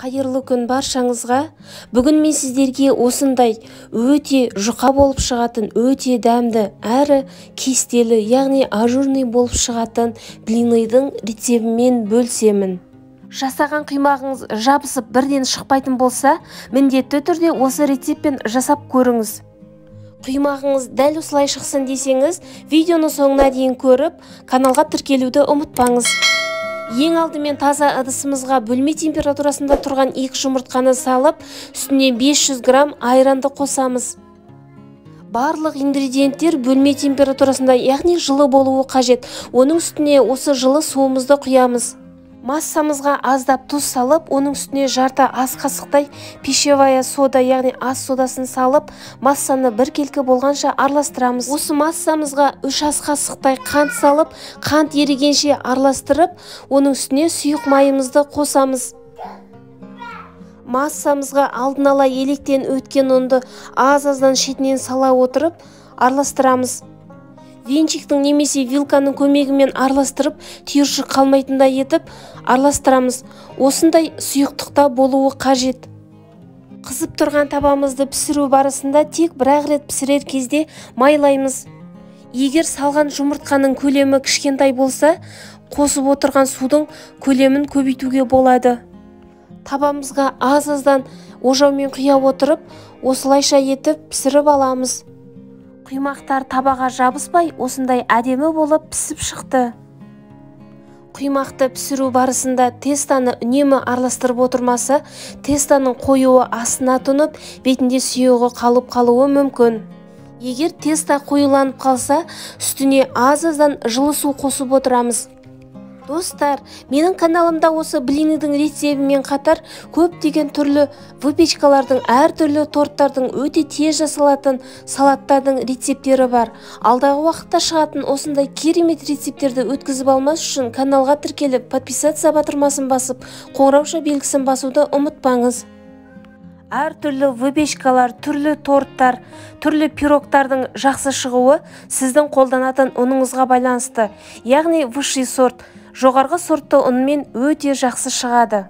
Қайырлы күн баршаңызға. Бүгін мен сіздерге осындай өте жұқа болып шығатын, өте дәмді, әрі кестелі, яғни ажурный болып шығатын блинныйдың рецебімен бөлсемін. Жасаған қимағыңыз жабысып бірден шықпайтын болса, міндетті түрде осы рецеппен жасап көріңіз. Қимағыңыз дәл осылай шықсын десеңіз, видеоны соңына дейін көріп, каналға тіркелуді ұмытпаңыз. Ең алдымен таза ыдысымызға бөлме температурасында тұрған 2 жұмыртқаны салып, үстіне 500 грамм айранды қосамыз. Барлық ингредиенттер бөлме температурасында, яғни жылы болуы қажет. Оның үстіне осы жылы суымызды құямыз. Массамызға аздап тұз салып, оның үстіне жарты ас қасықтай пищевая сода, яғни ас содасын салып, массаны біркелкі болғанша араластырамыз. Осы массамызға 3 ас қасықтай қант салып, қант ерігенше араластырып, оның үстіне сұйық майымызды қосамыз. Массамызға алдын ала електен өткен ұнды аз-аздан шетінен сала отырып, араластырамыз. Венчиктің немесе вилканың көмегімен араластырып, түйіршік қалмайтындай етіп араластырамыз. Осындай сұйықтықта болуы қажет. Қызып тұрған табамызды пісіру барысында тек бір-ақ рет пісірер кезде майлаймыз. Егер салған жұмыртқаның көлемі кішкентай болса, қосып отырған судың көлемін көбейтуге болады. Табамызға аз-аздан ожаумен құя отырып, осылайша етіп пісіріп аламыз. Құймақтар табаға жабыспай, осындай әдемі болып пісіп шықты. Құймақты пісіру барысында тестаны үнемі араластырып отырмаса, тестаның қоюы астына тұнып, бетінде сұйығы қалуы мүмкін. Егер теста қоюланып қалса, үстіне аз-аздан жылы су қосып отырамыз. Достар, менің каналымда осы блинныйдың рецебімен қатар көптеген түрлі выпечкалардың, әртүрлі торттардың, өте тез жасалатын салаттардың рецептері бар. Алдағы уақытта шығатын осындай керемет рецептерді өткізіп алмас үшін каналға тіркеліп, подписаться батырмасын басып, қоңырауша белгісін басуды ұмытпаңыз. Әртүрлі выпечкалар, түрлі торттар, түрлі пирогтардың жақсы шығуы сіздің қолданатын ұныңызға байланысты, яғни высший сорт, жоғарғы сортты ұнмен өте жақсы шығады.